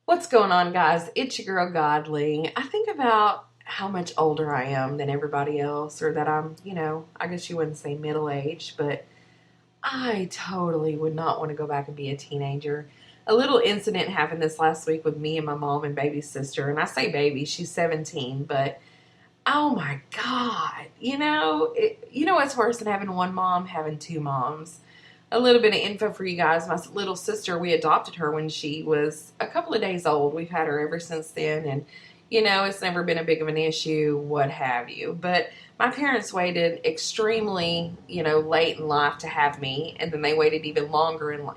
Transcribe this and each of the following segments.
What's going on, guys? It's your girl Godly. I think about how much older I am than everybody else, or that I'm, I guess you wouldn't say middle aged, but I totally would not want to go back and be a teenager. A little incident happened this last week with me and my mom and baby sister, and I say baby, she's 17, but oh my God, you know what's worse than having one mom, having two moms. A little bit of info for you guys. My little sister, we adopted her when she was a couple of days old. We've had her ever since then, and it's never been a big of an issue, what have you. But my parents waited extremely, late in life to have me, and then they waited even longer and,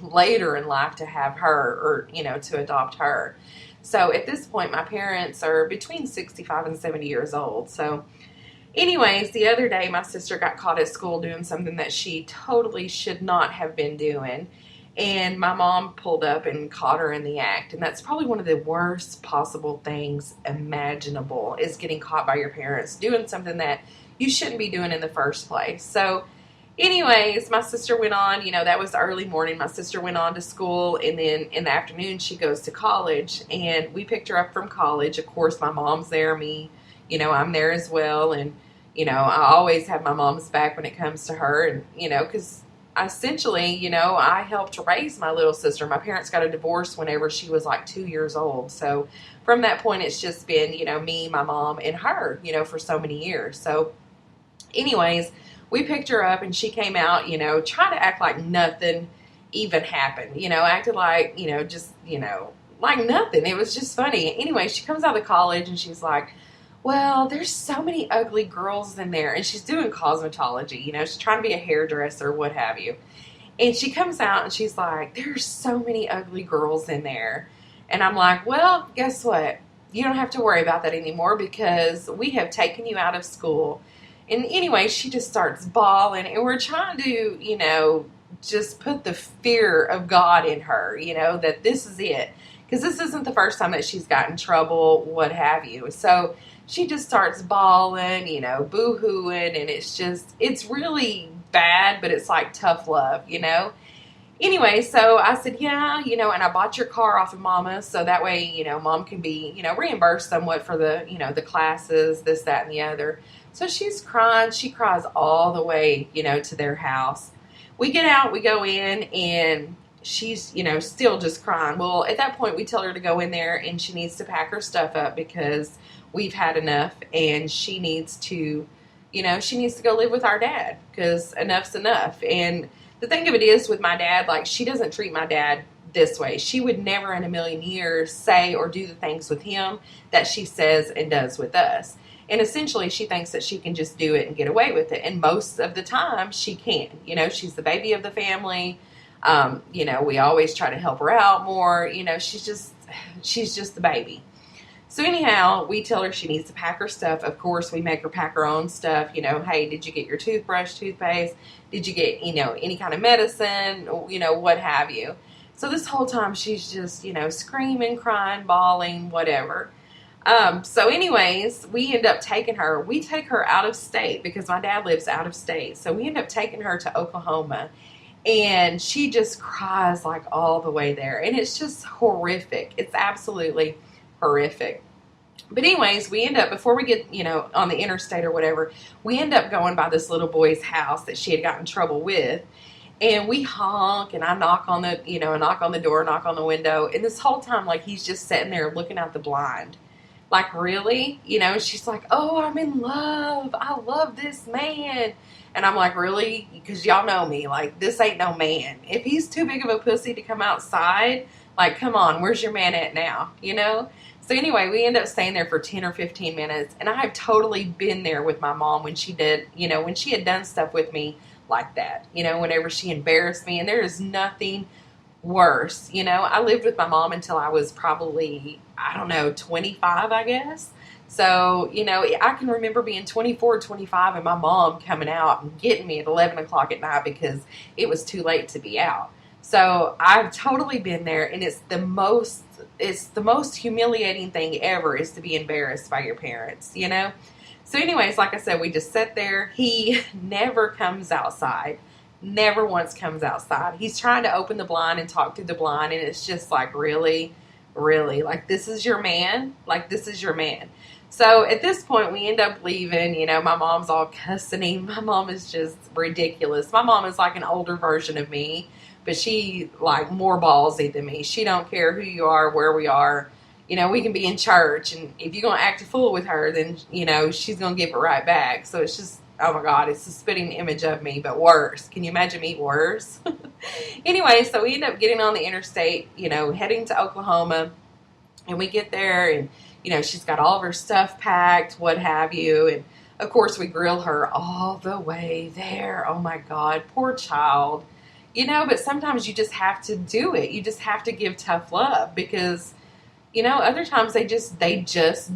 later in life to have her, or, to adopt her. So at this point, my parents are between 65 and 70 years old. So anyways, the other day my sister got caught at school doing something that she totally should not have been doing. And my mom pulled up and caught her in the act. And that's probably one of the worst possible things imaginable, is getting caught by your parents doing something that you shouldn't be doing in the first place. So anyways, my sister went on, that was early morning. My sister went on to school, and then in the afternoon she goes to college, and we picked her up from college. Of course, my mom's there, me, I'm there as well. And, I always have my mom's back when it comes to her. And, because essentially, I helped raise my little sister. My parents got a divorce whenever she was like 2 years old. So from that point, it's just been, me, my mom, and her, for so many years. So anyways, we picked her up and she came out, trying to act like nothing even happened, acted like, like nothing. It was just funny. Anyway, she comes out of college and she's like, well, there's so many ugly girls in there. And she's doing cosmetology, she's trying to be a hairdresser, what have you. And she comes out and she's like, there's so many ugly girls in there. And I'm like, well, guess what? You don't have to worry about that anymore, because we have taken you out of school. And anyway, she just starts bawling, and we're trying to, just put the fear of God in her, that this is it. Because this isn't the first time that she's gotten in trouble, what have you. So she just starts bawling, boo-hooing, and it's really bad, but it's like tough love, Anyway, so I said, yeah, and I bought your car off of Mama, so that way, Mom can be, reimbursed somewhat for the, the classes, this, that, and the other. So she's crying. She cries all the way, to their house. We get out, we go in, and she's, still just crying. Well, at that point, we tell her to go in there, and she needs to pack her stuff up because we've had enough, and she needs to, she needs to go live with our dad, because enough's enough. And the thing of it is, with my dad, like, she doesn't treat my dad this way. She would never in a million years say or do the things with him that she says and does with us. And essentially, she thinks that she can just do it and get away with it. And most of the time, she can. She's the baby of the family. We always try to help her out more. She's just the baby. So anyhow, we tell her she needs to pack her stuff. Of course, we make her pack her own stuff. Hey, did you get your toothbrush, toothpaste? Did you get, any kind of medicine? What have you. So this whole time, she's just, screaming, crying, bawling, whatever. So anyways, we end up taking her. We take her out of state because my dad lives out of state. So we end up taking her to Oklahoma. And she just cries like all the way there. And it's just horrific. It's absolutely horrific. But anyways, we end up, before we get, on the interstate or whatever, we end up going by this little boy's house that she had gotten in trouble with. And we honk, and I knock on the, knock on the door, knock on the window. And this whole time, like, he's just sitting there looking out the blind. Like, really? She's like, oh, I'm in love. I love this man. And I'm like, really? Because y'all know me. Like, this ain't no man. If he's too big of a pussy to come outside, like, come on, where's your man at now? So anyway, we end up staying there for 10 or 15 minutes. And I have totally been there with my mom when she did, when she had done stuff with me like that. Whenever she embarrassed me. And there is nothing worse. I lived with my mom until I was probably, 25, I guess. So, I can remember being 24, 25 and my mom coming out and getting me at 11 o'clock at night because it was too late to be out. So I've totally been there, and it's the most humiliating thing ever, is to be embarrassed by your parents, So anyways, like I said, we just sat there. He never comes outside. Never once comes outside. He's trying to open the blind and talk through the blind, and it's just like, really? Really? Like, this is your man? Like, this is your man. So at this point, we end up leaving. You know, my mom's all cussing him. My mom is just ridiculous. My mom is like an older version of me, but she like more ballsy than me. She don't care who you are, where we are. You know, we can be in church, and if you're gonna act a fool with her, then you know she's gonna give it right back. So it's just, oh my God, it's a spitting image of me, but worse. Can you imagine me worse? Anyway, so we end up getting on the interstate, you know, heading to Oklahoma, and we get there, and you know, she's got all of her stuff packed, what have you, and of course we grill her all the way there. Oh my God, poor child. You know, but sometimes you just have to do it. You just have to give tough love, because you know, other times they just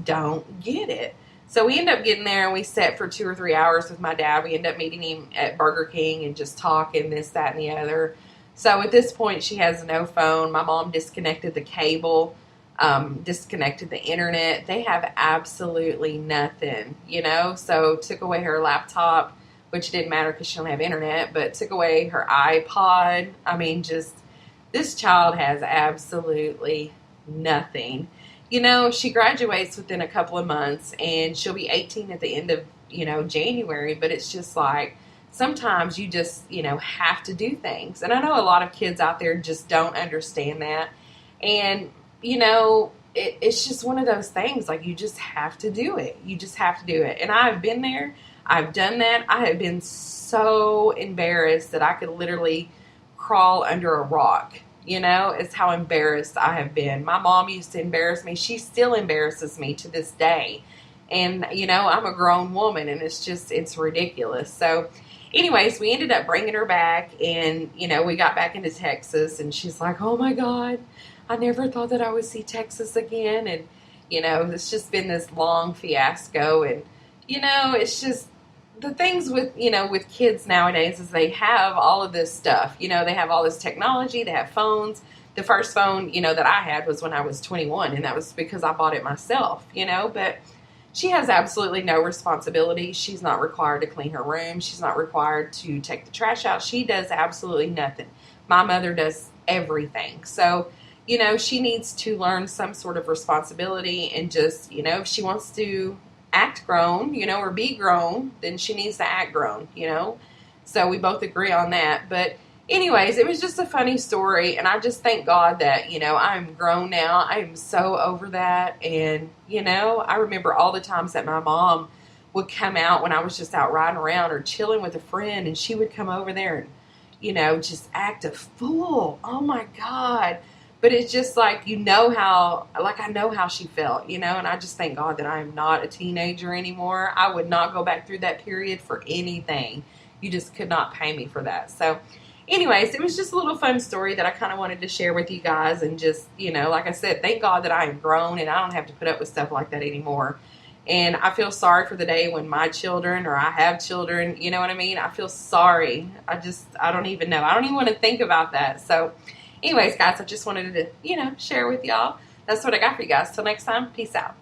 don't get it. So we end up getting there, and we sat for 2 or 3 hours with my dad. We end up meeting him at Burger King and just talking this, that, and the other. So at this point, she has no phone. My mom disconnected the cable, disconnected the internet. They have absolutely nothing, you know. So took away her laptop, which didn't matter because she don't have internet, but took away her iPod. I mean, just, this child has absolutely nothing. You know, she graduates within a couple of months, and she'll be 18 at the end of, you know, January, but it's just like, sometimes you just, you know, have to do things. And I know a lot of kids out there just don't understand that. And, you know, it's just one of those things, like, you just have to do it. You just have to do it. And I've been there. I've done that. I have been so embarrassed that I could literally crawl under a rock. You know, it's how embarrassed I have been. My mom used to embarrass me. She still embarrasses me to this day. And, you know, I'm a grown woman, and it's ridiculous. So, anyways, we ended up bringing her back, and, you know, we got back into Texas, and she's like, oh my God, I never thought that I would see Texas again. And, you know, it's just been this long fiasco. And, you know, it's just, the things with, you know, with kids nowadays is they have all of this stuff. You know, they have all this technology. They have phones. The first phone, you know, that I had was when I was 21, and that was because I bought it myself, you know. But she has absolutely no responsibility. She's not required to clean her room. She's not required to take the trash out. She does absolutely nothing. My mother does everything. So, you know, she needs to learn some sort of responsibility, and just, you know, if she wants to act grown, you know, or be grown, then she needs to act grown, you know. So we both agree on that. But anyways, it was just a funny story, and I just thank God that, you know, I'm grown now. I am so over that. And, you know, I remember all the times that my mom would come out when I was just out riding around or chilling with a friend, and she would come over there and, you know, just act a fool. Oh my God. But it's just like, you know how, like, I know how she felt, you know, and I just thank God that I am not a teenager anymore. I would not go back through that period for anything. You just could not pay me for that. So anyways, it was just a little fun story that I kind of wanted to share with you guys. And just, you know, like I said, thank God that I am grown and I don't have to put up with stuff like that anymore. And I feel sorry for the day when my children, or I have children, you know what I mean? I feel sorry. I don't even know. I don't even want to think about that. So anyways, guys, I just wanted to, you know, share with y'all. That's what I got for you guys. Till next time, peace out.